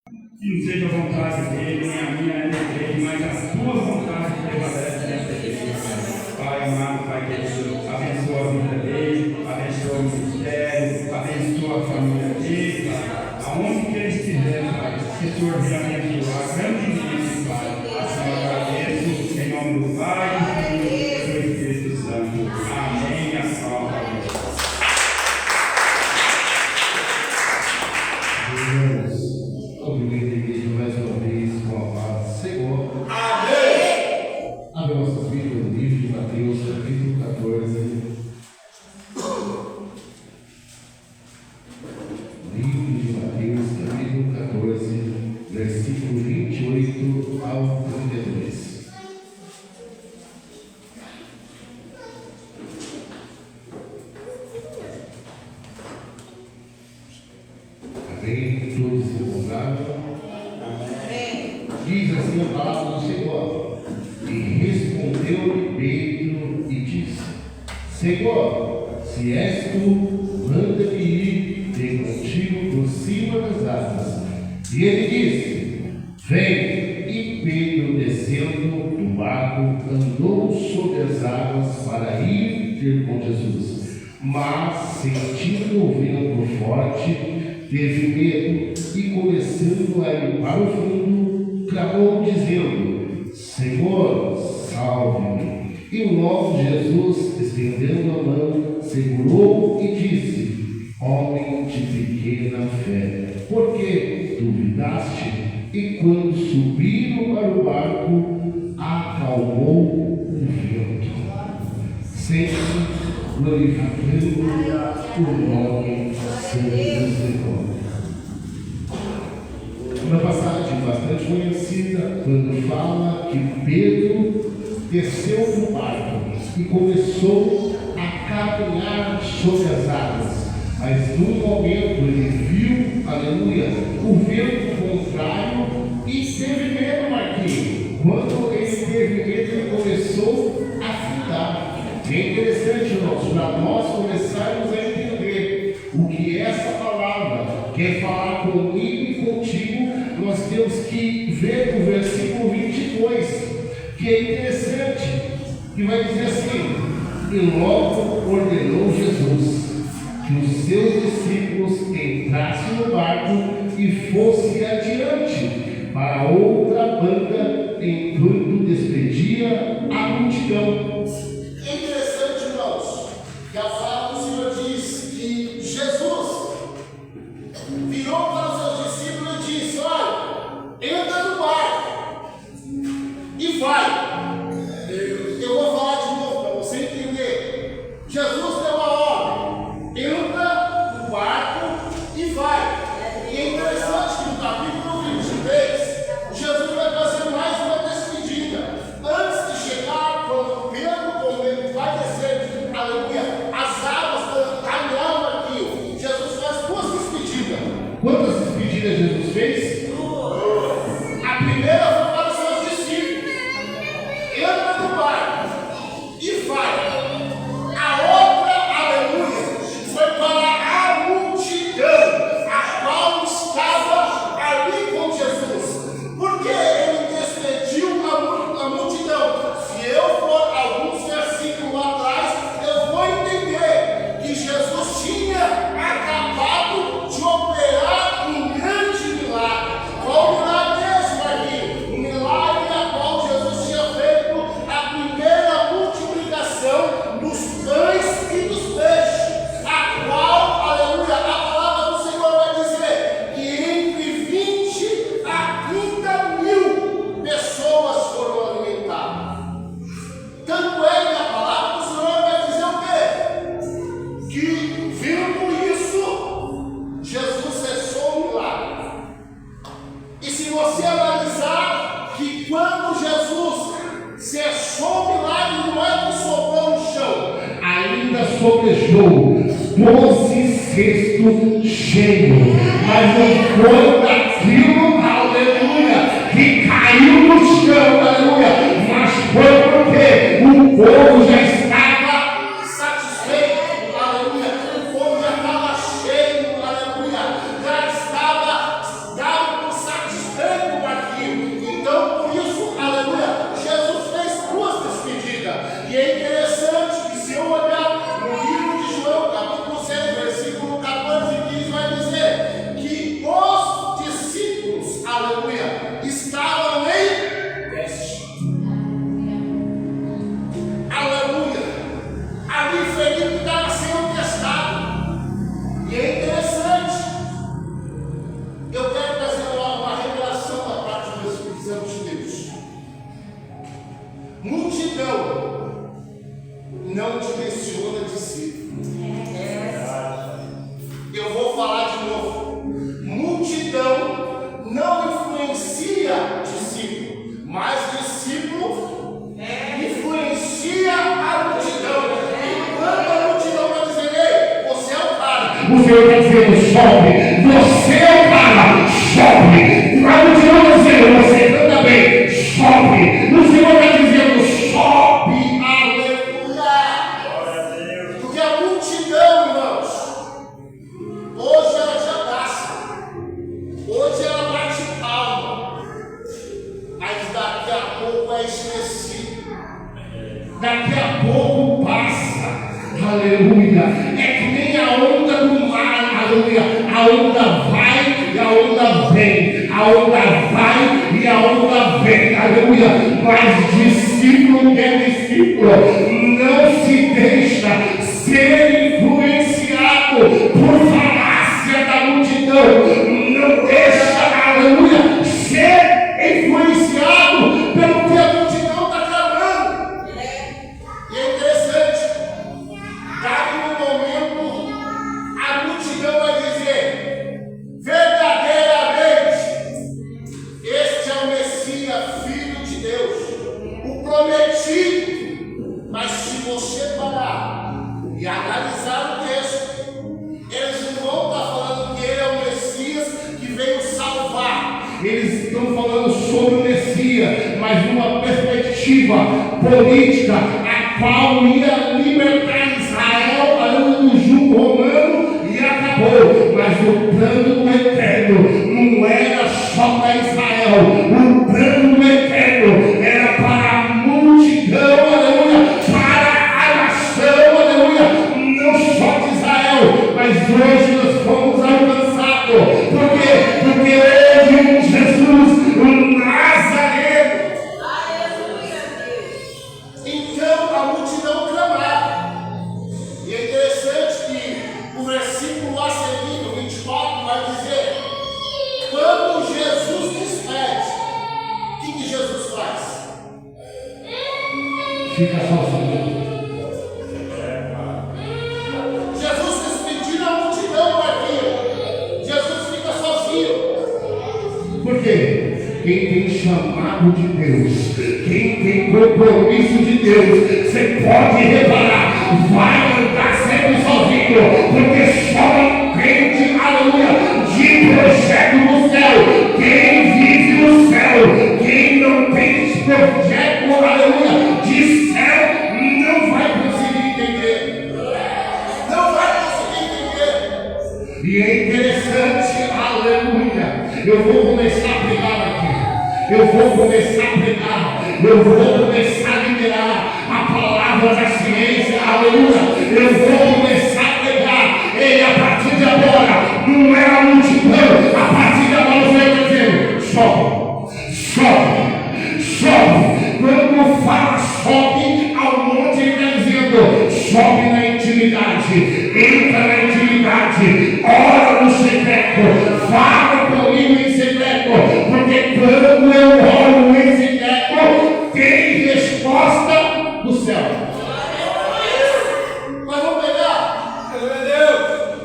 Que não seja a vontade dele, nem a minha, nem a dele, mas a tua vontade prevalece nessa igreja. Pai amado, Pai querido, abençoa a vida dele, abençoa o ministério, abençoa a família dele, Pai. Aonde que ele estiver, Pai, que o Senhor venha abençoar grandemente, Pai. Assim eu agradeço, em nome do Pai, do Filho e do Espírito Santo. Amém. A salva. Cumprimento a igreja mais uma vez com a paz do Senhor. Amém! Abre nossas Bíblias no livro de Mateus, capítulo 14. Livro de Mateus, capítulo 14, versículo 28 ao 32. Amém? Todos se encontraram? Diz assim a palavra do Senhor. E respondeu-lhe Pedro e disse: Senhor, se és tu, manda-me ir ter contigo por cima das águas. E ele disse: Vem. E Pedro, descendo do barco, andou sobre as águas para ir ter com Jesus. Mas, sentindo o vento forte, teve medo e, começando a ir para o fundo, clamou dizendo: Senhor, salve-me. E logo Jesus, estendendo a mão, segurou e disse: Homem de pequena fé, por que duvidaste? E quando subiram para o barco, acalmou o vento. Sempre glorificando o nome santo do Senhor. Uma passagem bastante conhecida quando fala que Pedro desceu do barco e começou a caminhar sobre as águas. Mas num momento ele viu, aleluia, o vento contrário e teve medo, Marquinhos. Quando ele teve medo, ele começou a afundar. É interessante, irmãos, para nós começarmos a entender o que essa palavra quer falar comigo e contigo. Nós temos que ver o versículo 22, que é interessante, que vai dizer assim: E logo ordenou Jesus que os seus discípulos entrassem no barco e fossem adiante para outra banda, enquanto despedia a multidão. É interessante, irmãos, que a fala do Senhor diz que Jesus virou para os seus discípulos e disse: Olha, entra no barco e vai. Eu vou falar de novo para você entender. Jesus deu a ordem: entra no barco e vai. E é interessante que no capítulo 23, Jesus vai fazer mais uma despedida. Antes de chegar, quando Pedro vai descer, aleluia, as águas caminhavam aqui. Jesus faz duas despedidas. Quantas despedidas Jesus fez? A primeira foi para os seus discípulos: entra no barco e vai. A outra, aleluia, foi para a multidão, a qual estava ali com Jesus. Porque ele despediu a multidão. Se eu for alguns versículos atrás, eu vou entender que Jesus tinha acabado de operar um grande milagre. Qual milagre é esse, Marquinhos? Um milagre a qual Jesus tinha feito a primeira multiplicação dos pães e dos peixes, a qual, aleluia, a palavra do Senhor vai dizer que entre 20 a 30 mil pessoas foram alimentadas. Tanto é que a palavra do Senhor vai dizer o quê? Que, vendo isso, Jesus cessou o milagre. E se você analisar que quando Jesus cessou o milagre, não é que sobrou no chão, ainda sobrejou 12 cestos cheios, mas não foi daquilo, aleluia, que caiu no chão, aleluia, mas foi porque o povo já estava satisfeito, aleluia, o povo já estava cheio, aleluia, já estava dado por satisfeito. Senhor está dizendo, sobe. Você é o cara, sobe. A multidão está dizendo, você anda bem, sobe. O Senhor está dizendo, sobe. Aleluia. Porque a multidão, irmãos, hoje ela te abraça. Hoje ela bate palma. Mas daqui a pouco é esquecido. Daqui a pouco passa. Aleluia. É que nem a onda do mar. Aleluia. A onda vai e a onda vem. A onda vai e a onda vem. Aleluia. Mas discípulo que é discípulo não se deixa ser influenciado por falácia da multidão. Não deixa, aleluia, ser influenciado pelo que a multidão está clamando. E é interessante, cabe no momento, a multidão vai dizer, verdadeiramente, este é o Messias, Filho de Deus, o prometido. Mas se você parar e analisar o texto, eles não vão estar falando que ele é o Messias que veio salvar. Eles estão falando sobre o Messias, mas numa perspectiva política, a qual ia libertar Israel do jugo romano e acabou. Mas o plano do Eterno não era só para Israel, o plano do Eterno era para a multidão, aleluia, para a nação, aleluia, não só de Israel, mas hoje nós fomos alcançados. Por quê? Porque houve um Jesus, um Nazareno. Então a multidão clamava. E é interessante que o versículo a seguir, no 24, vai dizer: quando Jesus despede, o que Jesus faz? Fica sozinho. Jesus despedindo a multidão daqui. Jesus fica sozinho. Por quê? Quem tem chamado de Deus, quem tem compromisso de Deus, você pode reparar, vai andar sempre sozinho, porque só entende, aleluia, de projeto no céu. Quem vive no céu, quem não tem projeto, aleluia, de céu, não vai conseguir entender. Não vai conseguir entender. E é interessante, aleluia. Eu vou começar a pregar aqui. Eu vou começar a pregar. Eu vou começar a liberar a palavra da ciência, aleluia. Eu vou começar a pregar. E a partir de agora, não é a multidão. A partir de agora, você vai dizendo: sobe, sobe, sobe. Quando fala sobe ao monte, ele está dizendo: sobe na intimidade, entra na intimidade, ora no secreto, fala comigo em secreto, porque quando eu oro em secreto, tem resposta do céu. Mas vamos pegar,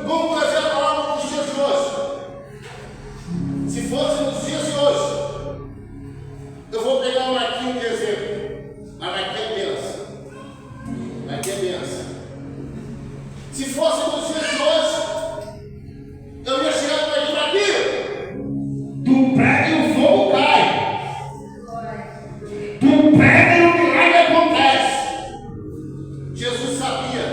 vamos trazer a palavra dos dias de hoje. Se fosse nos dias de hoje, eu vou pegar um Marquinhos de exemplo, mas vai ter bênção. Vai ter bênção. Se fosse nos dias de hoje, eu ia chegar para ele aqui. Tu prega e o fogo cai. Tu prega e o milagre acontece. Jesus sabia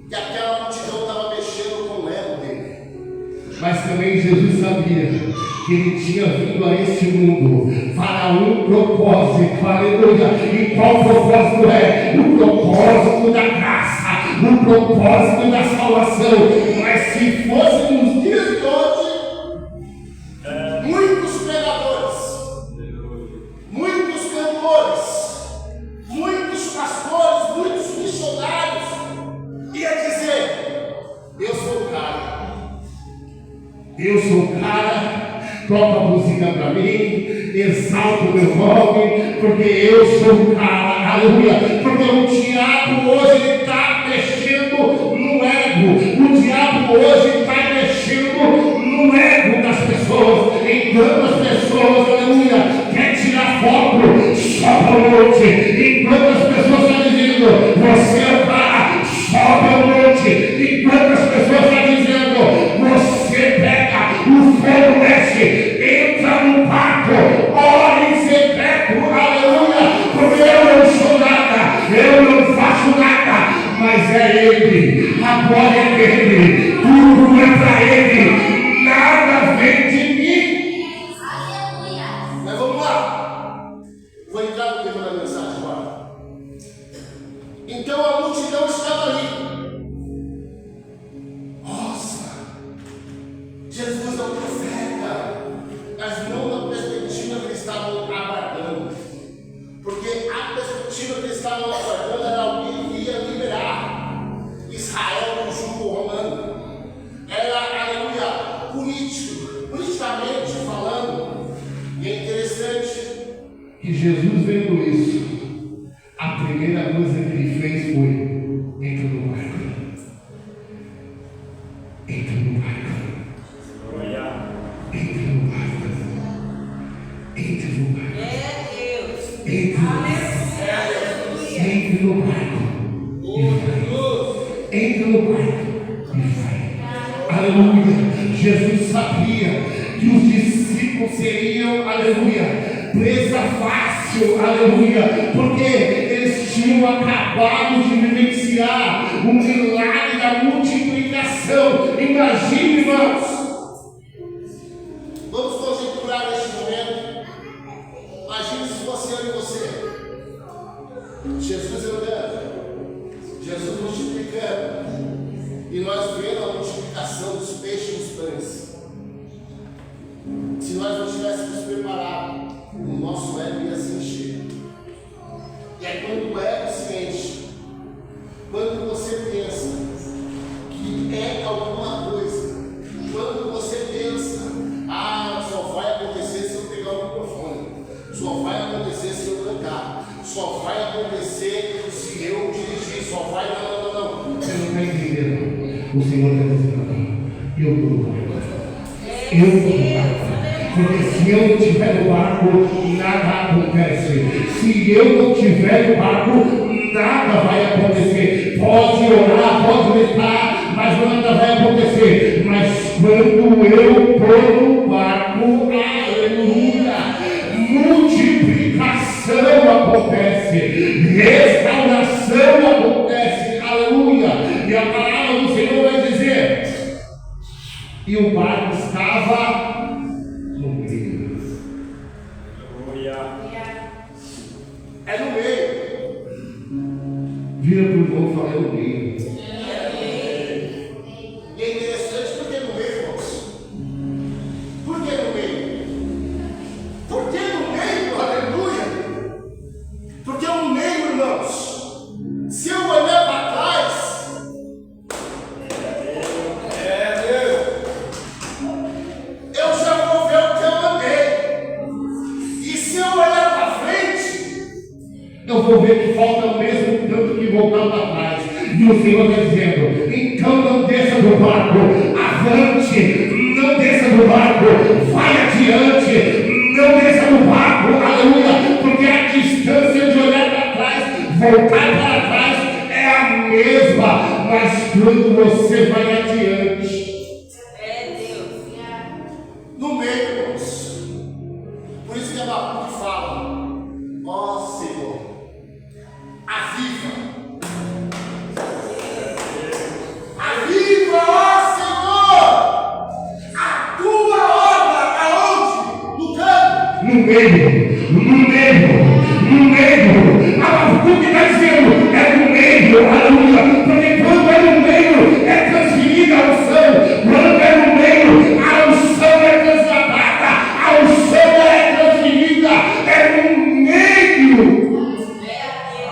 que aquela multidão estava mexendo com o ego dele. Mas também Jesus sabia que ele tinha vindo a este mundo para um propósito, aleluia. E qual propósito é? O propósito da graça, o propósito da salvação. Mas se fosse nos dias de hoje, muitos pregadores, muitos cantores, muitos pastores, muitos missionários ia dizer: eu sou o cara, eu sou o cara. Toca a música para mim, exalta o meu nome, porque eu sou o cara, aleluia. Porque o diabo hoje está mexendo no ego, o diabo hoje está mexendo no ego das pessoas, enquanto as pessoas, aleluia, quer tirar foto só para o monte, enquanto as pessoas estão dizendo: você é o cara, sobe ao monte, enquanto as pessoas estão dizendo: quarto, ore em secreto, aleluia, porque eu não sou nada, eu não faço nada, mas é Ele, a glória é dele, tudo é para Ele, nada vem de mim. Mas vamos lá, vou entrar no tema da mensagem agora. Então a multidão estava ali. Nossa, Jesus é um profeta, mas não na perspectiva que eles estavam aguardando, porque a perspectiva que eles estavam aguardando era alguém que ia liberar Israel do jugo romano. Era, aleluia, politicamente falando. E é interessante que Jesus, vendo isso, a primeira coisa que ele fez foi: entra no barco. Entra no barco. Entra no barco. Entra no barco. Entra no barco. Entra no barco. Entra no barco e vai. Aleluia. Jesus sabia que os discípulos seriam, aleluia, presa fácil, aleluia, porque eles tinham acabado de vivenciar o milagre da multiplicação. Imagine, irmãos. Vamos conjecturar neste momento. Imagine se fosse eu e você. Jesus andando, Jesus multiplicando, e nós vendo a multiplicação dos peixes e dos pães. Se nós não tivéssemos preparado, o nosso ego ia se encher. E aí quando o ego se enche, quando você pensa que é alguma coisa, quando você pensa, só vai acontecer se eu pegar o microfone, só vai acontecer se eu cantar, só vai acontecer se eu dirigir, só vai, não. Você não está entendendo. O Senhor está dizendo: eu estou no barco. Eu estou no barco. Porque se eu não estiver no barco, nada acontece. Se eu não estiver no barco, nada vai acontecer. Pode orar, pode gritar, mas nada vai acontecer. Mas quando eu estou no barco, aleluia, multiplicação acontece, restauração acontece, aleluia. E a palavra do Senhor vai dizer: e o barco estava no meio. É no meio. Vira para o irmão e fala: é no meio. E é interessante porque no meio, irmãos. Por que no meio? Porque no meio, aleluia. Porque no meio, irmãos, se eu olhar para trás, eu já vou ver o que eu andei. E se eu olhar para frente, eu vou ver que falta o mesmo tanto que voltar para trás. E o Senhor está dizendo: então não desça do barco, avante, não desça do barco, vai adiante, não desça do barco, aleluia, porque a distância de olhar para trás, voltar para trás é a mesma, mas quando você vai adiante, no meio, irmãos. Por isso que Abacuque fala: ó Senhor, aviva, ó Senhor, a tua obra, aonde? No campo. No meio. Abacuque está dizendo: é no meio, aleluia, porque quando é no meio é transferida a unção, quando é no meio a unção é transladada, a unção é transferida, é no meio.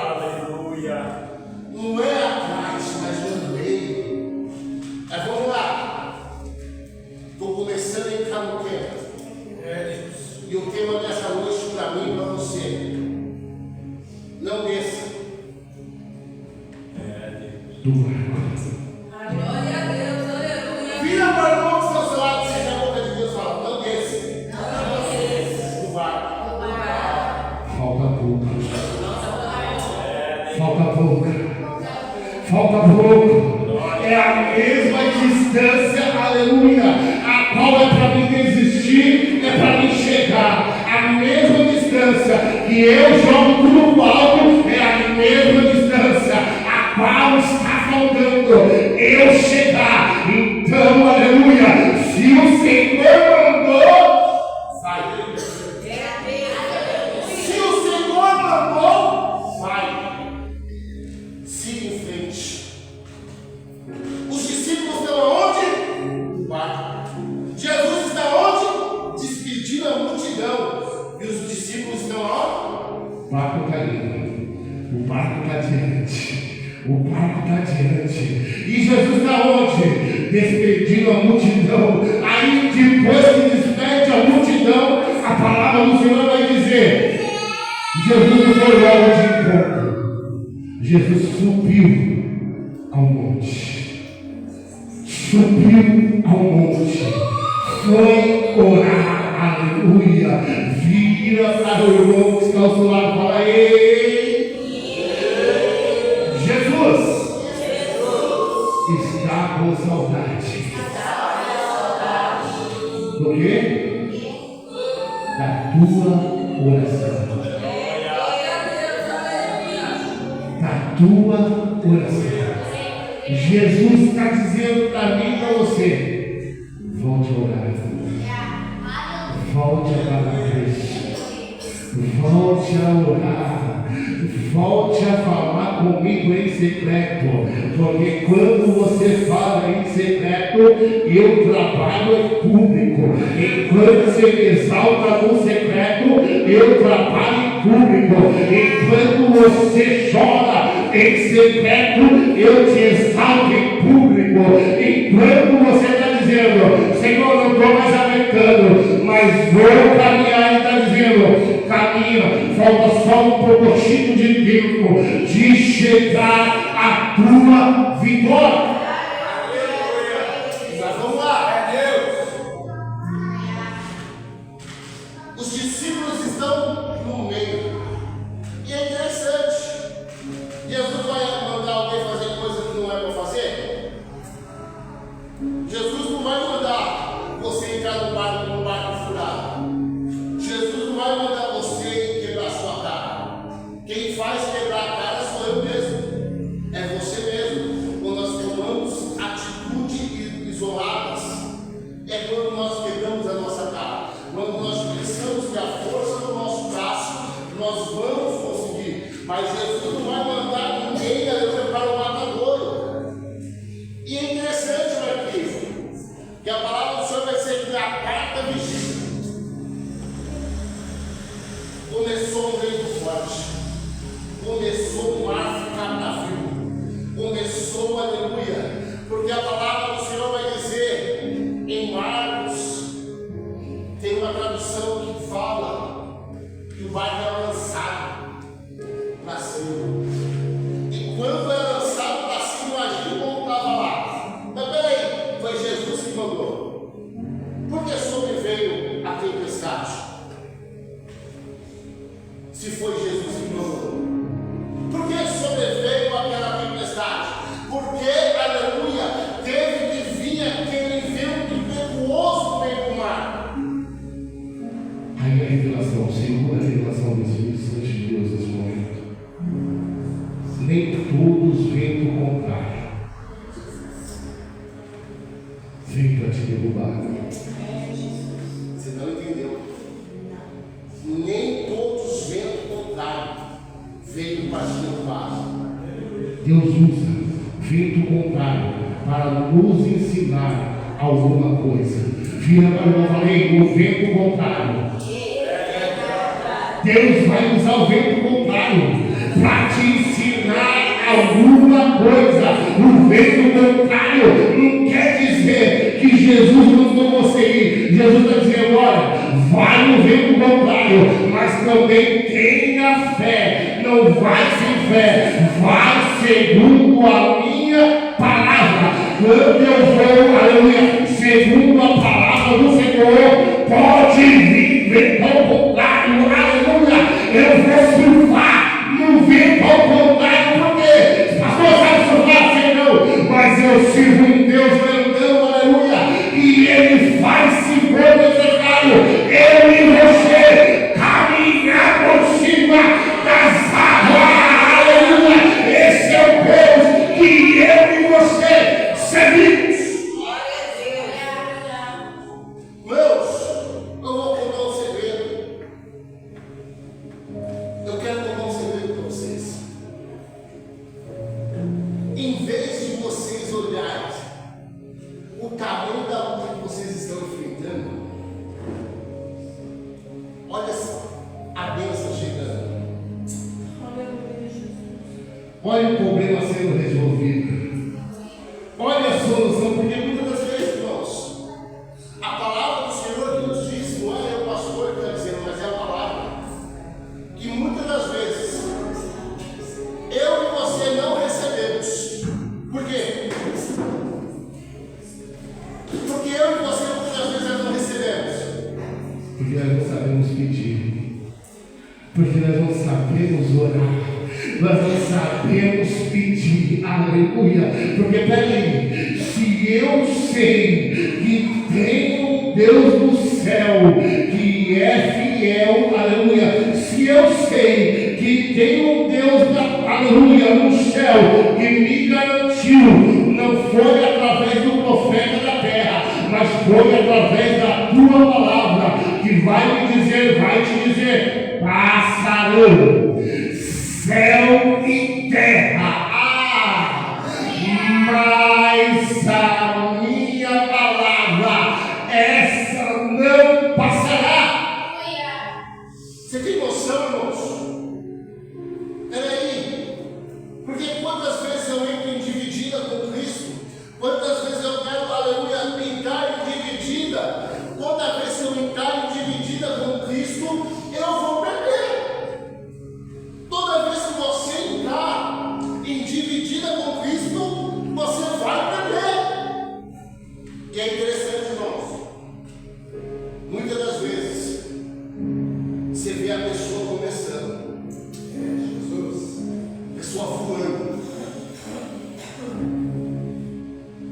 Aleluia. Não é atrás, mas no meio. Mas vamos lá. Estou começando a entrar no tema. E o tema dessa noite para mim e para você: não desça do barco. Glória a Deus, aleluia. Vira para o irmão que está ao seu lado, seja a boca de Deus, fala: não desça do barco. Falta pouco. É a mesma distância, aleluia, a qual é para mim desistir, é para mim chegar. distância que eu jogo tudo pro alto é a mesma distância a qual está faltando eu chegar. Então, aleluia, se o Senhor mandou, vai. Se o Senhor mandou, vai. Siga em frente. Os discípulos estão aonde? No barco. Jesus está onde? Despedindo a multidão. E os discípulos estão aonde? O barco está ali. O barco está diante. O barco está diante. E Jesus está onde? Despedindo a multidão. Aí depois que despede a multidão, a palavra do Senhor vai dizer: Jesus não foi logo de encontro. Jesus subiu ao monte. Subiu ao monte. Foi orar. Aleluia. Vira para o irmão que está ao seu lado e fala: ei, Jesus está com saudade. Do quê? Da tua oração. Da tua oração. Jesus está dizendo para mim e para você: volte a orar. Volte a falar isso. Volte a orar. Volte a falar comigo em secreto. Porque quando você fala em secreto, eu trabalho em público. Enquanto você me exalta no secreto, eu trabalho em público. Enquanto você chora em secreto, eu te exalto em público. Enquanto você está dizendo: Senhor, não estou mais aguentando, mas vou caminhar, Ele está dizendo: caminha, falta só um pouquinho de tempo de chegar a tua vitória. Mas vamos lá, os discípulos estão no meio, e é interessante. Jesus vai mandar alguém fazer coisa que não é para fazer? Jesus não vai mandar você entrar no barco furado. Jesus não vai mandar você quebrar sua cara. Quem faz quebrar a cara sou eu mesmo. É você mesmo. Quando nós tomamos atitudes isoladas, é quando nós quebramos a nossa cara. Quando nós pensamos que a força do nosso braço nós vamos conseguir. Mas Jesus não vai mandar ninguém para o matadouro. E é interessante aqui que a palavra do Senhor vai ser que a quarta vigília começou um vento forte, começou o mar ficar bravio, começou, aleluia, porque a palavra do Senhor vai dizer em Marcos, tem uma tradução que fala que o barco era lançado para cima. E quando era lançado para cima, imagina como estava lá. Mas peraí, foi Jesus que mandou. Por que sobreveio a tempestade? Se foi Jesus que mandou. Por que sobreveio aquela tempestade? Porque, aleluia, teve que vir aquele vento impetuoso no meio do mar. Aí a revelação, segunda revelação desse instante de Deus nesse momento. Nem todos vêm do contrário. Vem para te derrubar. Você não entendeu? Nem todos vêm do contrário. Veio para te derrubar. Deus usa vento contrário para nos ensinar alguma coisa. Vira para eu falei, o vento contrário. Deus vai usar o vento contrário para te ensinar alguma coisa. O vento contrário não quer dizer que Jesus mandou você ir. Jesus está dizendo: olha, vai no vento contrário, mas também tenha fé. Não vai sem fé, vai segundo a minha palavra. Quando eu vou, aleluia, segundo a palavra do Senhor, pode vir vento contrário, aleluia. Eu vou surfar no vento contrário, porque pastor sabe surfar, sei não, mas eu sirvo um Deus grandão, aleluia, e Ele faz se for necessário, eu e você caminhar por Olha o problema sendo resolvido. Olha a solução, porque muitas das vezes, irmãos, a palavra do Senhor que nos diz, não é o pastor que está dizendo, mas é a palavra, que muitas das vezes eu e você não recebemos. Por quê? Porque eu e você muitas das vezes não recebemos. Porque nós não sabemos pedir. Porque nós não sabemos orar. Nós não sabemos pedir, aleluia. Porque peraí, se eu sei que tem um Deus no céu que é fiel, aleluia. Se eu sei que tem um Deus, aleluia, no céu que me garantiu, não foi através do profeta da terra, mas foi através da tua palavra, que vai te dizer, passarão céu e terra, mas a minha palavra, essa não passará. Você tem noção, irmãos? Peraí, porque quantas vezes eu entro em dividida com Cristo, quantas vezes eu quero, aleluia, entrar em dividida, toda vez que eu entrar em dividida com Cristo, eu vou perder. Toda vez que você entrar em dividida com Cristo, você vai perder. E é interessante, irmãos, muitas das vezes você vê a pessoa começando, Jesus, a pessoa voando,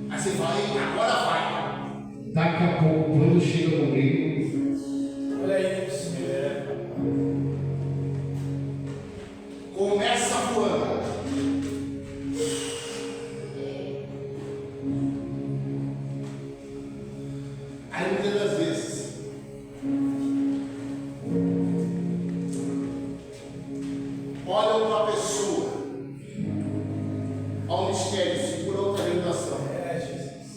aí você vai, agora vai. Daqui a pouco, quando chega no meio, olha isso, começa voando. Aí muitas das vezes olham para a pessoa, ao mistério, segura outra revelação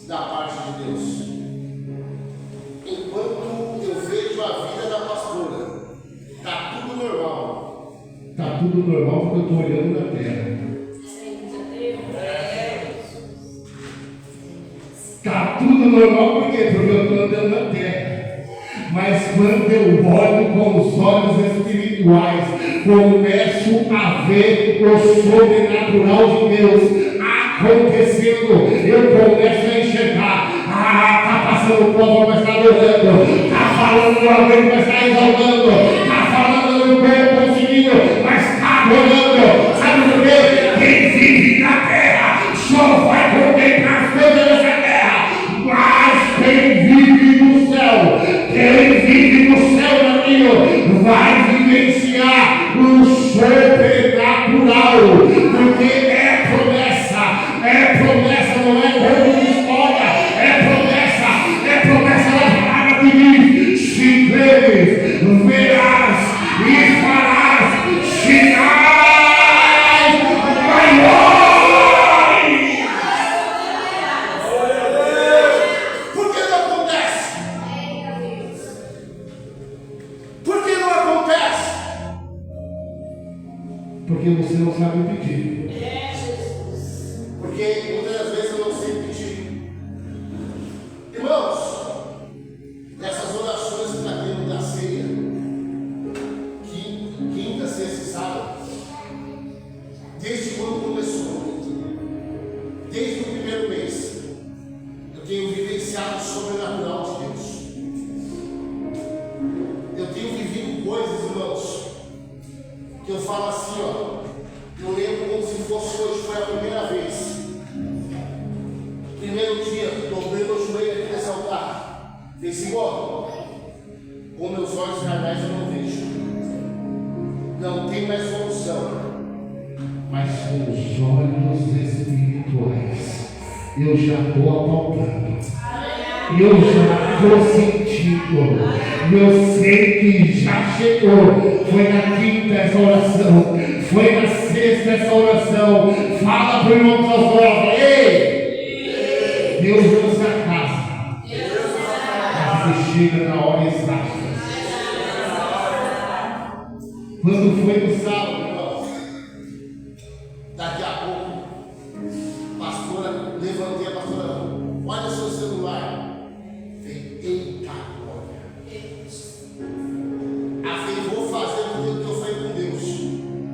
da parte de Deus. Enquanto eu vejo a vida da pastora, está tudo normal. Está tudo normal porque eu estou olhando na terra. Está tudo normal por quê? Porque eu estou andando na terra. Mas quando eu olho com os olhos espirituais, começo a ver o sobrenatural de Deus acontecendo, eu começo a enxergar. Está passando o povo, mas está adorando. Está falando alguém, mas está exaltando. Está falando no corpo conseguindo, mas está adorando. Sabe por quê? Quem vive na terra só vai contemplar as coisas dessa terra. Mas quem vive no céu, caminho, vai vivenciar o sobrenatural, porque é promessa, não é como história, é promessa da palavra que diz: se creres, verás e farás sinais maiores. Por que não acontece? Por que não acontece? Porque você não sabe pedir. Porque muitas das vezes eu não sei pedir. Irmãos, nessas orações que está tendo da ceia, quinta, sexta e sábado, desde quando começou, desde o primeiro mês, eu tenho vivenciado o sobrenatural de Deus. Eu tenho vivido coisas, irmãos, que eu falo assim, ó. Eu lembro como se fosse hoje, foi a primeira vez. Primeiro dia, dobrei meu joelho aqui nesse altar. Fez igual. Com meus olhos carnais eu não vejo. Não tem mais solução. Mas com os olhos espirituais, eu já estou apalpando. Eu já estou sentindo. Eu sei que já chegou. Foi na quinta essa oração. Foi na sexta essa oração. Fala para o irmão que está fora. Ei! Deus usa a casa. Você chega na hora exata. Quando foi no sábado, irmão, daqui a falei, vou fazer aquilo que eu falei com Deus.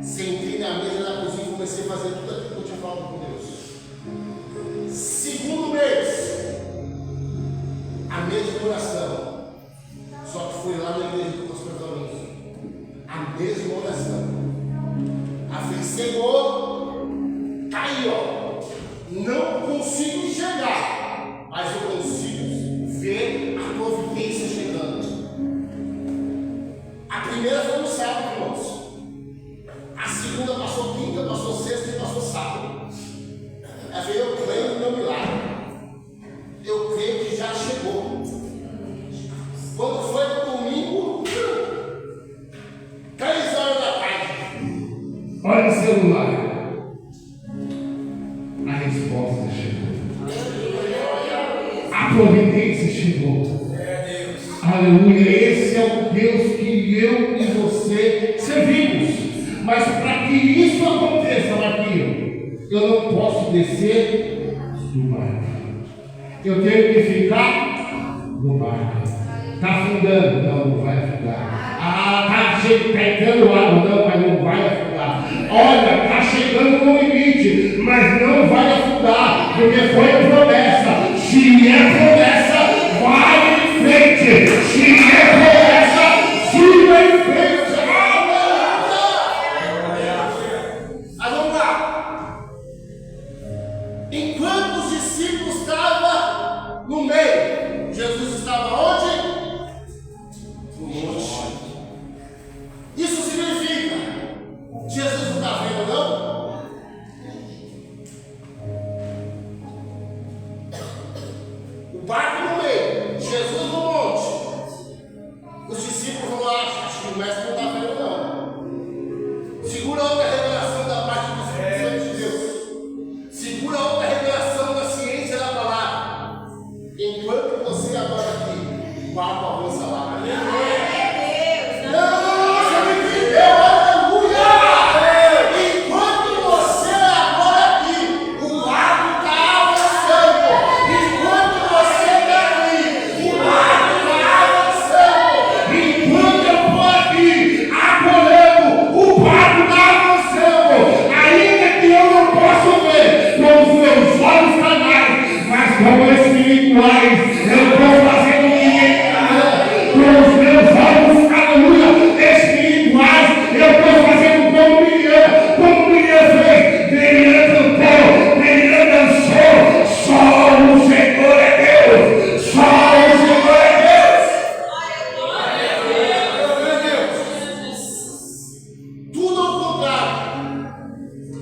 Sentei na mesa da cozinha e comecei a fazer tudo aquilo que eu tinha falado com Deus. Segundo mês, a mesma oração. Só que fui lá na igreja do pastor Domingos. A mesma oração. Eu falei, Senhor, tá aí, ó. Não consigo enxergar, mas eu consigo ver a providência chegando. A primeira foi no sábado, irmãos. A segunda passou quinta, passou sexta e passou sábado. Eu falei, eu creio no meu milagre. Eu creio que já chegou. Quando foi no domingo, 3 horas da tarde. Olha o celular. A resposta chegou. A providência chegou. Aleluia. Esse é o Deus que eu e você servimos. Mas para que isso aconteça, Marquinhos, eu não posso descer do barco. Eu tenho que ficar no barco. Está afundando? Não, não vai afundar. Está entrando água? Não, mas não vai afundar. Olha, está chegando no limite, mas não vai afundar, porque foi promessa. Se é promessa, vai em frente. Se é promessa, siga em frente. Mas vamos lá. Enquanto os discípulos estavam no meio, Jesus estava onde? No monte. Isso significa, Jesus não está vendo, não? O barco no meio, Jesus no monte. Os discípulos vão lá, acho que o mestre não está vendo, não. Segura outra revelação da parte do Espírito Santo de Deus. Segura outra revelação da ciência da palavra. Enquanto você agora aqui, o barco avança lá. Como espirituais, eu estou fazendo com os meus olhos, aleluia, espirituais, eu estou fazendo como Miriam fez. Miriam cantou, Miriam dançou. Só o Senhor é Deus, só o Senhor é Deus. Tudo ao contrário,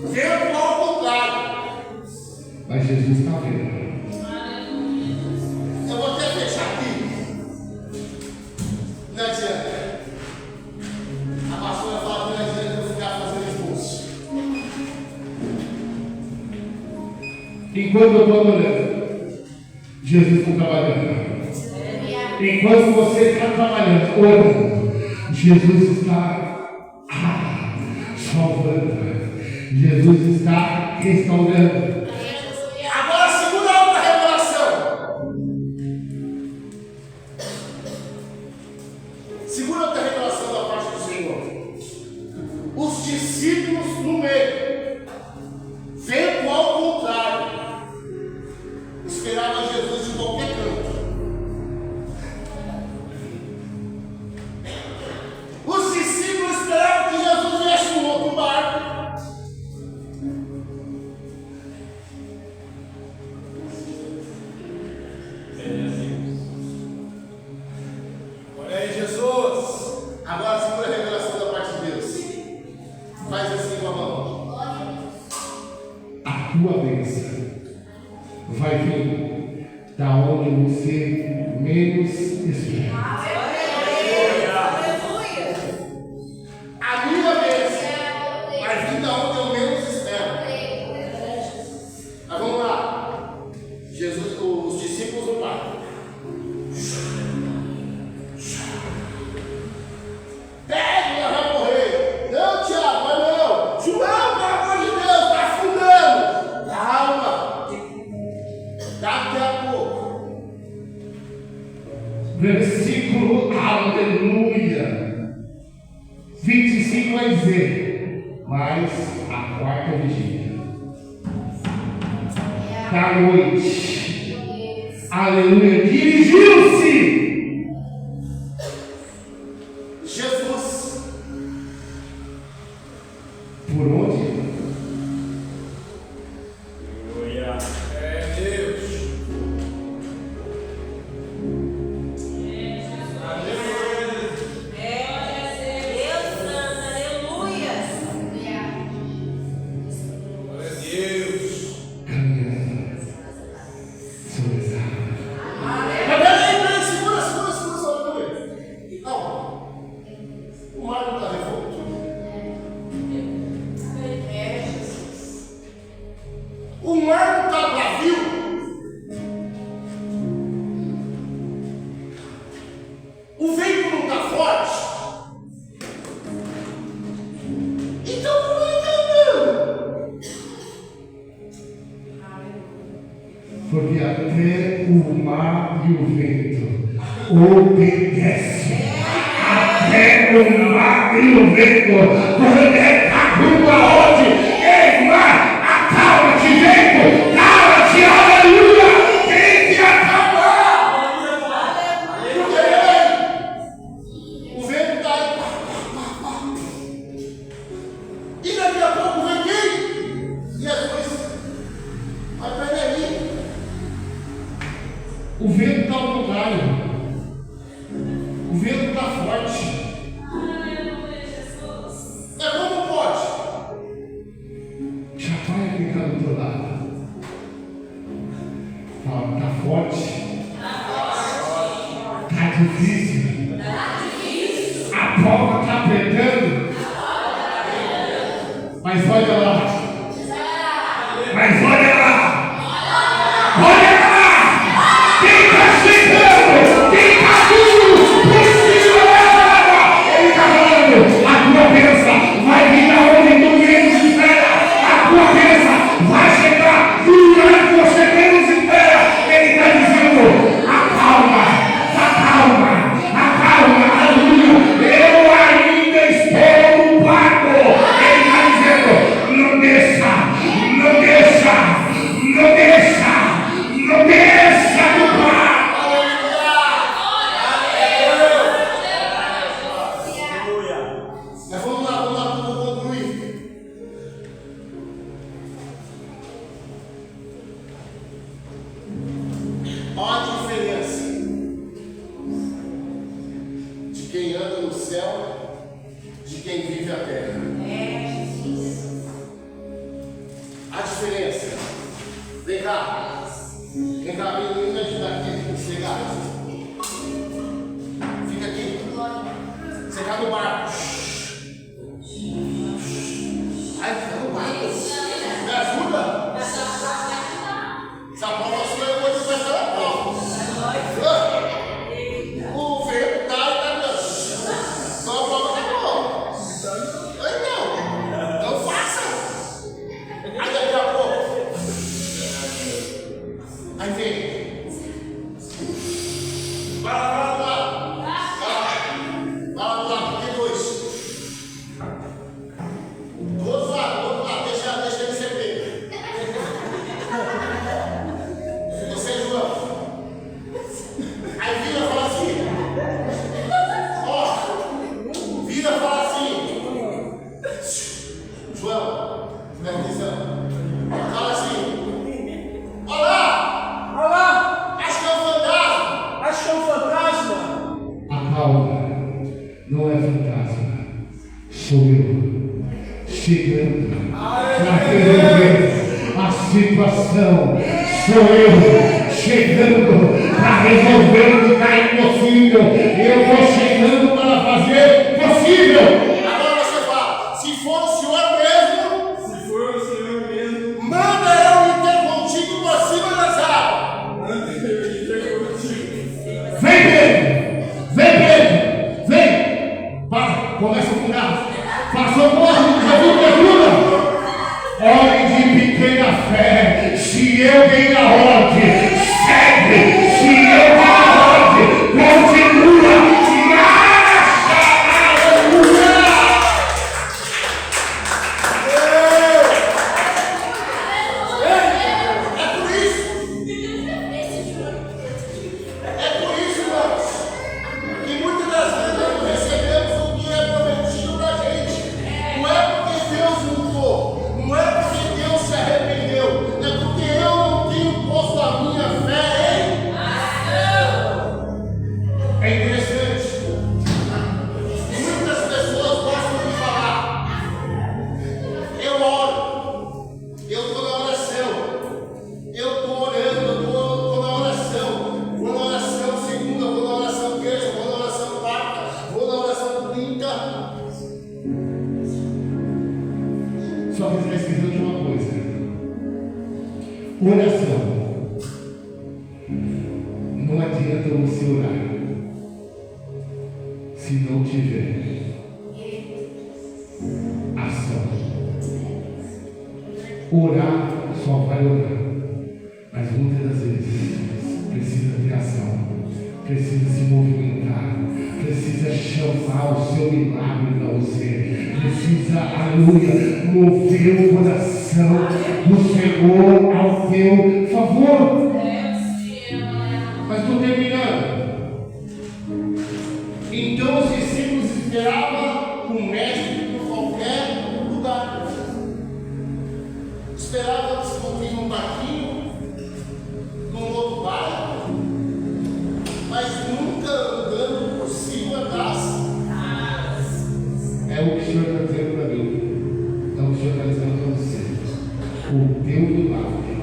vendo ao contrário. Mas Jesus está vendo. Eu vou até fechar aqui. Não adianta. A pastora fala que não adianta eu ficar fazendo esboço. Enquanto eu estou adorando, Jesus está trabalhando. Enquanto você está trabalhando, orando, Jesus está salvando. Jesus está restaurando. Agora segura a outra revelação. Segura outra revelação da parte do Senhor. Os discípulos no meio, vendo ao contrário, esperavam Jesus de qualquer canto. Os discípulos esperavam que Jesus viesse no outro barco. Olha aí, Jesus. Agora segura a revelação da parte de Deus. Faz assim com a mão. A tua bênção vai vir da onde você menos espera. A minha bênção vai vir da onde eu menos espero. Mas vamos lá. Jesus, os discípulos do Pai. Pega, vai morrer. Não, Tiago, mas não. João, pelo amor de Deus, está afundando. Calma. Daqui a pouco. Versículo 25 vai dizer, mas a quarta vigília, da noite, aleluia, dirigiu-se Jesus por onde? Porque até o mar e o vento obedecem. Até o mar e o vento. Quando é capítulo aonde? Ei, mar, acalma-te, vento, cala-te, aleluia. Tem que acalmar. O vento está aí. E daqui a pouco vem quem? Jesus. Mas peraí. O vento está ao contrário. O vento está forte. É como pode? Já vai ficar do outro lado. Fala, está forte. Está difícil. A porta está apertando. Mas olha lá. Mas olha lá. Olha lá. Quem está chegando? Quem está vindo? Por cima dela. Ele está falando. A tua bênção vai vir aonde tu menos espera. A tua bênção vai chegar no lugar que você menos espera. Ele está dizendo: acalma, acalma, acalma, aleluia. Eu ainda estou no barco. Ele está dizendo: não deixa, não deixa, não deixa, não deixa do barco. Mas vamos lá, vamos concluir. Olha a diferença de quem anda no céu, de quem vive a terra. A diferença. Vem cá, vem me ajudar aqui com esse legado. Fica aqui. Você está no barco. Ai, fica no barco. Me ajuda? Essa prova sua eu vou te passar a prova. O vento está e está dando. Só a prova está boa. Não faça. Aí daqui a pouco. Aí vem. Vai lá. Vai lá, tem dois. Do outro lado, deixa ele ser pego. Você, João. Aí vira e fala assim. Ó, vira e fala assim. João, presta atenção. Fala assim. Olá! Olá! Acho que é um fantasma. Acho que é um fantasma. Acalma, não é fantasma, sou eu chegando para resolver a situação. Sou eu chegando para resolver o que está impossível. Eu estou chegando para fazer possível. Agora você fala, se for o Senhor mesmo, Se for o Senhor mesmo, manda eu ir ter contigo por cima das águas. manda eu ir ter contigo. Vem, Pedro! Vem! Para, começa a cuidar. Fala, socorro, Jesus me ajuda! Homem de pequena fé, se eu dei a ordem, segue! Se eu dei a ordem, continua! Marcha! Aleluia! Só que você está esquecendo de uma coisa. Oração. Não adianta você orar se não tiver ação. Orar só vai orar, mas muitas das vezes precisa ter ação, precisa se movimentar, precisa chamar o seu milagre para você, precisa, aleluia, mover o coração do Senhor ao teu favor. Mas estou terminando. Então os discípulos esperavam o mestre por qualquer lugar. Esperava descobrir um barquinho, num outro barco, mas nunca andando por cima das águas. É o que o Senhor está dizendo para mim. É o que o Senhor está dizendo para você. O teu milagre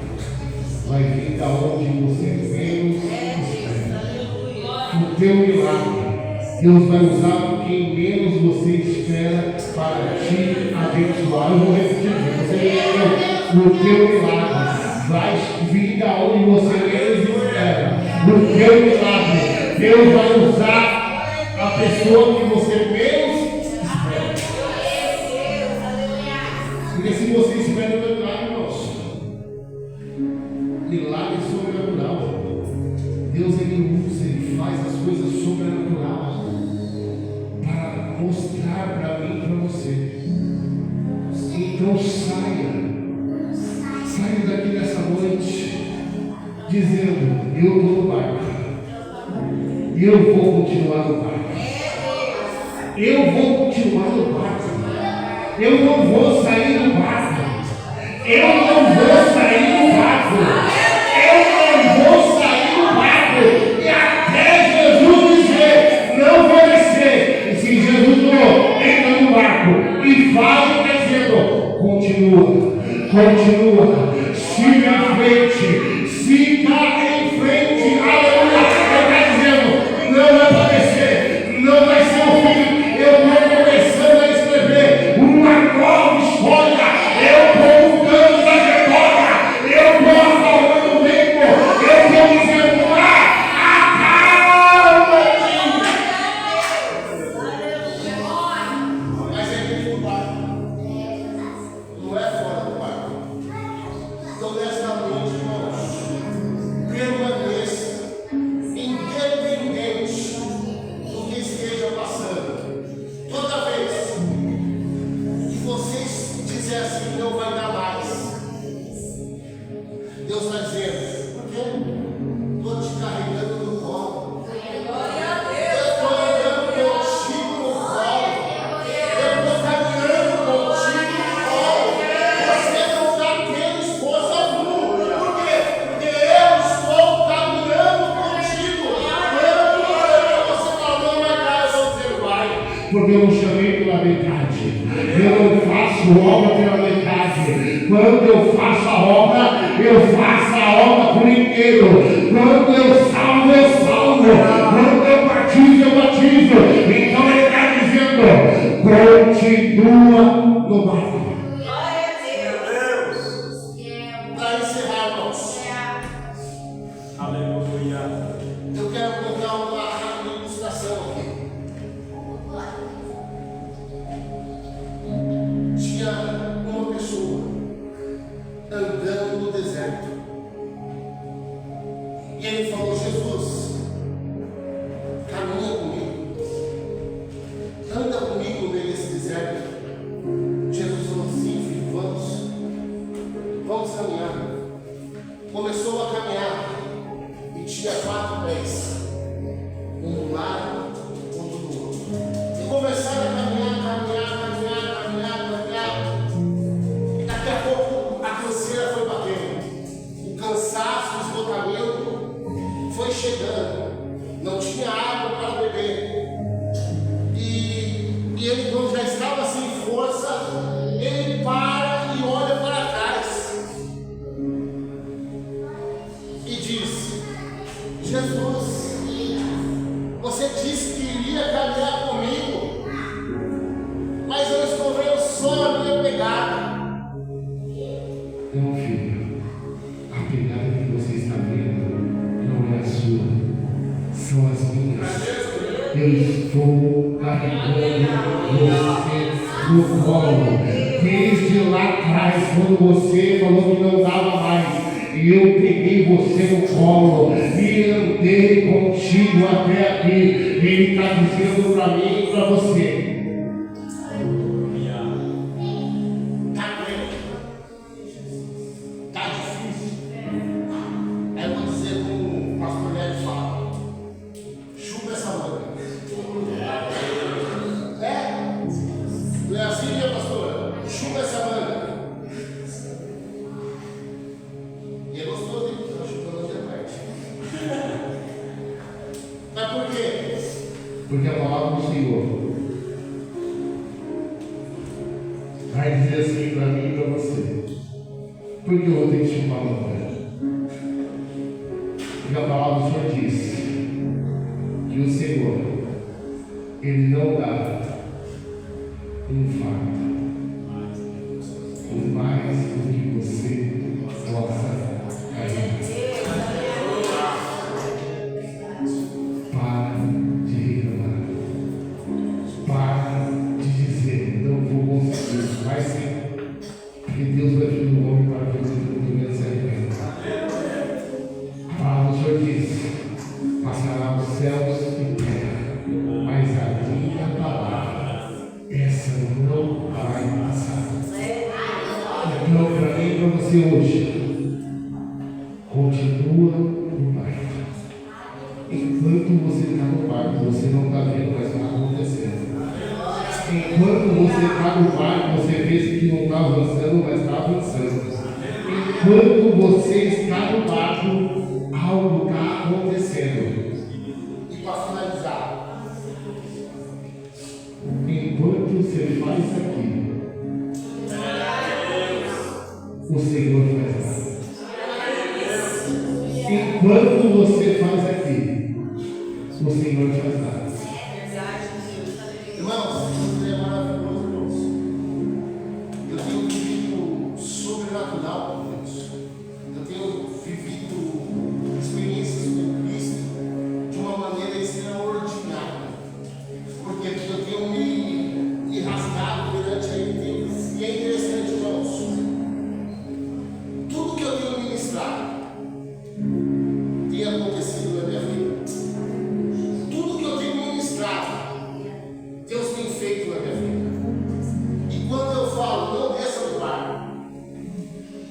vai vir da onde você menos espera. O teu milagre, Deus vai usar quem menos você espera para te abençoar. Eu vou repetir, você entendeu? O teu milagre vai vir da onde você menos espera. O teu milagre, Deus vai usar a pessoa que você menos espera. Porque se você espera o milagre, irmãos, milagre sobrenatural. Deus ele usa, ele faz as coisas sobrenaturais para mostrar para mim e para você. Então saia daqui nessa noite dizendo: eu estou no barco, eu vou continuar no barco, eu vou continuar no barco, eu não vou sair do barco, eu não vou sair do barco, eu não vou sair do barco, e até Jesus dizer: não vou descer. E se Jesus falou: entra no barco e vai descendo, continua, siga em frente, aleluia. Ele está dizendo: não vai padecer, não vai ser o fim. Eu estou começando a escrever uma nova história. Eu estou mudando a trajetória, eu estou acalmando o tempo, eu estou dizendo: acalma-te. Mas é dentro do barco, não é fora do barco. Então, nesta noite, irmãos, permaneça independente do que esteja passando. Toda vez que vocês disserem assim: não vai dar mais, Deus está dizendo: por quê? Estou te carregando no colo. Eu estou andando contigo no colo. Eu estou caminhando contigo no colo. Você não está tendo esforço algum. Por quê? Porque eu estou caminhando contigo. Quando eu olho para você e falo: não vai dar, eu vou dizer: vai. Porque eu não chamei pela metade. Eu não faço obra pela metade. Quando eu faço a obra, eu faço a obra por inteiro. Quando eu salvo, eu salvo. Quando eu batizo, eu batizo. Então ele está dizendo: continua no barco. Para encerrar, irmãos, Aleluia. eu quero colocar uma rápida ilustração aqui. Tinha uma pessoa andando no deserto, e ele falou: Jesus, caminha comigo, anda comigo no meio desse deserto. Jesus falou: sim, filho, vamos caminhar. Começou a caminhar e tinha 4 pés, um do lado, outro do outro, e começaram a caminhar. E daqui a pouco a canseira foi batendo, o cansaço, o esgotamento foi chegando, não tinha água para beber, e ele, quando já estava sem força, ele para e olha para trás e diz: Jesus, você disse que iria caminhar comigo, estou carregando você no colo. Desde lá atrás, quando você falou que não dava mais, e eu peguei você no colo e andei contigo até aqui. Ele está dizendo para mim e para você: porque a palavra do Senhor vai dizer assim para mim e para você: porque eu vou ter que chupar a manga? Porque a palavra do Senhor diz que o Senhor, Ele não dá um fardo mais do que você possa carregar. Para de reclamar. Para de dizer: não vou conseguir. Vai ser. Porque Deus vai vir no homem para que você não menos se arrependa. A palavra do Senhor diz: passará os céus e terra, mas a minha palavra, essa não vai passar. Então, para mim e para você hoje, continua no barco. Enquanto você está no barco, você não está vendo o que está acontecendo. Enquanto você está no barco, você vê que não está avançando, mas está avançando. Enquanto você está no barco, algo está acontecendo. E para finalizar, enquanto você faz aqui, o Senhor faz lá. Enquanto você faz aqui, o Senhor faz lá. Irmãos, isso é maravilhoso, irmãos. Eu tenho vivido sobrenatural com Deus. Eu tenho vivido experiências com Cristo de uma maneira extraordinária. Porque eu tenho me rasgado durante aí tempo. E é interessante, irmãos. Tudo que eu tenho ministrado tem acontecido na minha vida. Tudo que eu tenho ministrado, Deus tem feito na minha vida. E quando eu falo, não desça do barco.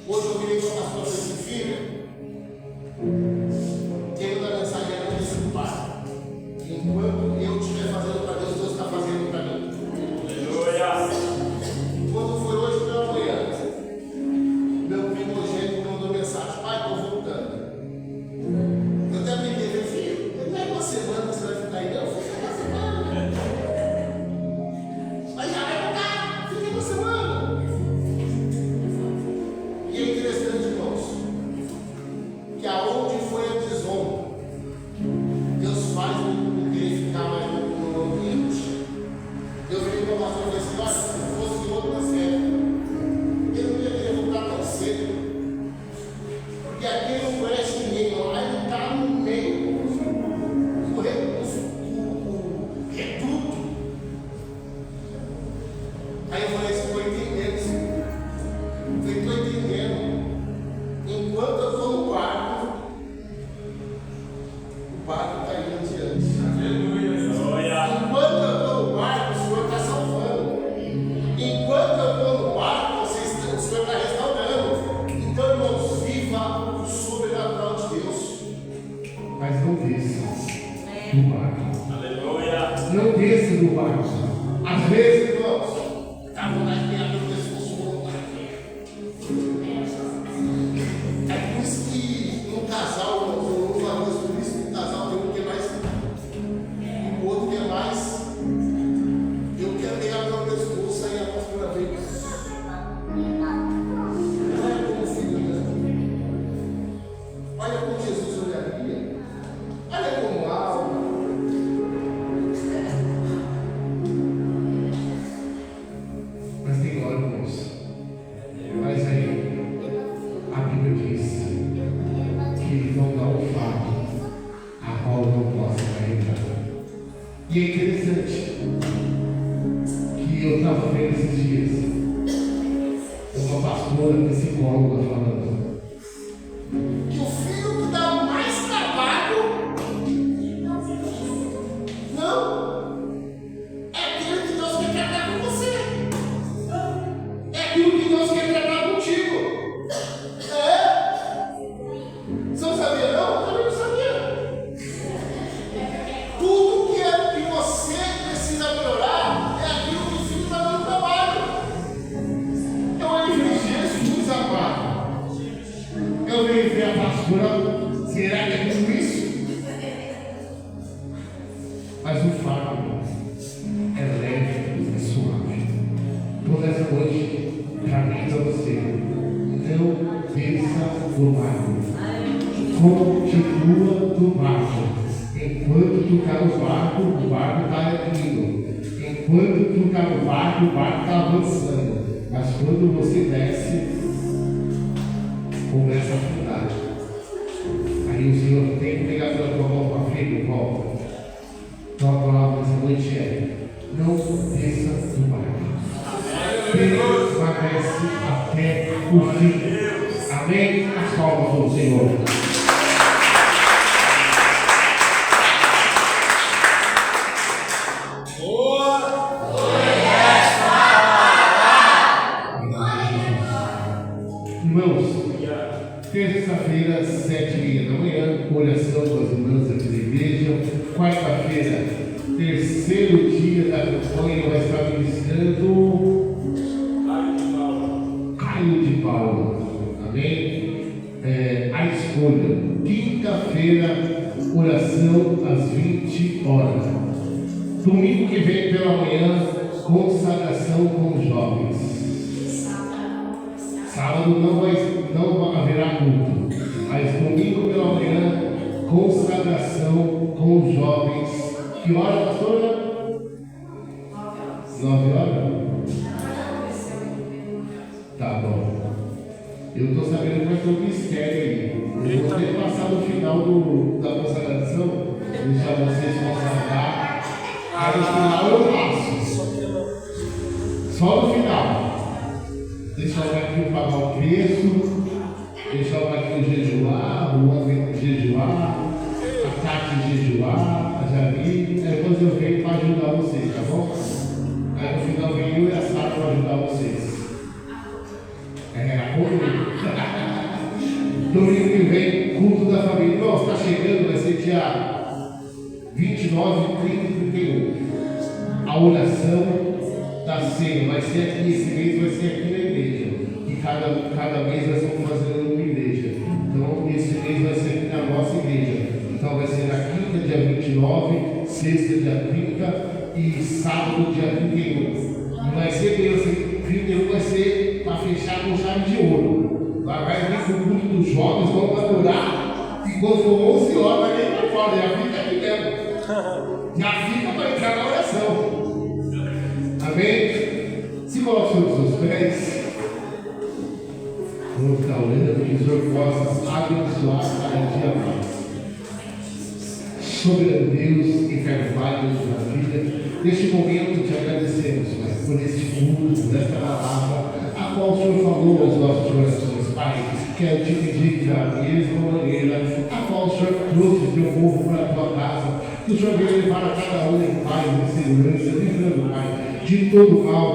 Hoje eu virei para o pastor desse filho, tendo a mensagem, não desça do barco. Enquanto eu estiver fazendo para Deus, Deus está fazendo para mim. Quando foi hoje pela manhã, meu primogênito mandou mensagem: pai, estou voltando. Eu até brinquei, meu filho, não é uma semana que você vai ficar aí, não? Fica uma semana. Mas já vai voltar, fica uma semana. E é interessante, irmãos, que aonde foi a desonra, Deus faz o querer ficar mais no ambiente. Eu virei para o pastor e falei assim: olha, se fosse outra série, ele não ia querer voltar tão cedo. Porque aqui não conhece ninguém, não. Aí ele está no meio, o reduto. Aí eu falei assim: estou entendendo, Senhor. Eu falei: estou entendendo. Enquanto eu estou no barco, o barco está indo adiante. Enquanto eu estou no barco, o Senhor está salvando. Enquanto eu estou no barco, o Senhor está restaurando. Então, irmãos, viva o sobrenatural de Deus. Mas não desça do barco. Não desça do barco. Às vezes, irmãos, dá vontade de pegar meu pescoço e voltar. É por isso que no casal, irmãos, eu louvo a Deus por isso que no casal tem um que é mais e o outro que é mais. Eu quero pegar meu pescoço e a pastora veio. Olha como filho, né? Olha como Jesus olharia. Olha como alma. Mas tem hora E eu estava vendo esses dias uma pastora psicóloga falando que o filho que dá mais trabalho não é aquilo que Deus quer tratar com você, é aquilo que Deus quer tratar contigo. Você não sabia não? Eu também não sabia. Tudo que você precisa melhorar é aquilo que o filho está dando trabalho. Então ele fez Jesus amado. Eu venho ver a pastora, será que é tudo isso? Mas o fardo é leve e suave. Toda essa noite, para mim e para você, não desça do barco. Continua do barco. Enquanto tu está no barco, o barco está indo. Enquanto tu está no barco, o barco está avançando. Mas quando você desce, começa a afundar. Aí o Senhor tem que pegar pela tua mão para frente e volta. Então a palavra dessa noite é: não desça do barco. Permanece até o fim. Amém? As palmas do Senhor. Irmãos, terça-feira, 7h30 da manhã, oração com as irmãs aqui da igreja. Quarta-feira, terceiro dia da campanha, vai estar ministrando Caio de Paula. Amém? A escolha. Quinta-feira, oração às 20 horas. Domingo que vem pela manhã, consagração com os jovens. Sábado não haverá culto, mas domingo pela manhã, consagração com os jovens. Que hora, pastora? 9 horas? Tá bom. Eu estou sabendo que vai ter um mistério aí. Eu vou ter que passar no final da consagração, deixar vocês consagrar. Aí no final eu passo. Só no final. Deixa o Marquinhos pagar o preço, deixa o Marquinhos jejuar, o homem jejuar, a Tati jejuar, a Jami. Depois eu venho para ajudar vocês, tá bom? Aí no final vem eu e a Sara para ajudar vocês. Domingo que vem, culto da família. Nossa, está chegando, vai ser dia 29, 30 e 31. A oração da ceia vai ser aqui, esse mês vai ser aqui na igreja. E cada mês nós vamos fazendo uma igreja. Então, esse mês vai ser aqui na nossa igreja. Então, vai ser na quinta, dia 29, sexta, dia 30 e sábado, dia 31. Não vai ser bem 31 vai ser para fechar com chave de ouro. Lá vai vir com o culto dos jovens, vamos adorar. E quando for 11 horas, vai vir para fora, já fica aqui mesmo. Já fica para entrar na oração. Amém? Se coloque sobre os seus pés. Vamos ficar orando que o Senhor possa abençoar cada dia mais. Soberano Deus e Carvalho da vida, neste momento te agradecemos, Pai, por este culto, por esta palavra, a qual o Senhor falou aos nossos corações, Pai. Quero te pedir da mesma maneira, a qual o Senhor trouxe o teu povo para a tua casa, que o Senhor venha levar a cada um em paz e segurança, livrando, Pai, de todo mal,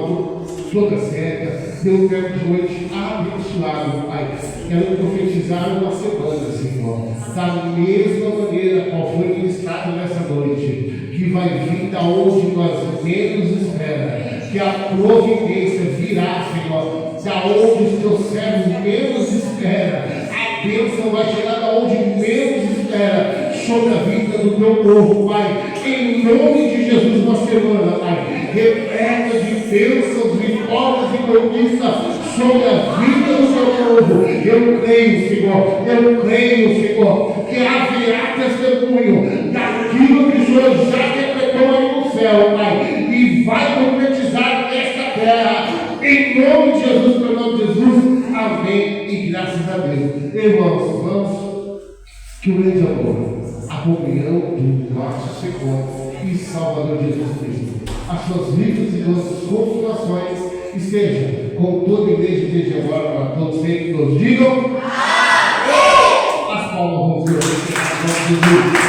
toda seca. Eu quero de noite abençoado, Pai. Quero profetizar uma semana, Senhor, da mesma maneira qual foi ministrado nessa noite, que vai vir da onde nós menos esperamos, que a providência virá, Senhor, da onde os teus servos menos esperam. A bênção vai chegar da onde menos espera sobre a vida do teu povo, Pai. Em nome de Jesus, uma semana, Pai, repleta de bênçãos, vitórias e conquistas sobre a vida do teu povo. Eu creio, Senhor, que haverá testemunho daquilo que o Senhor já decretou aí no céu, Pai, e vai concretizar nesta terra. Em nome de Jesus, pelo nome de Jesus, amém e graças a Deus. Irmãos, que o grande amor, a comunhão do nosso Senhor e Salvador Jesus Cristo as suas vidas e nossas continuações estejam com toda a igreja desde agora para todos sempre nos digam. Amém! As palmas vão ser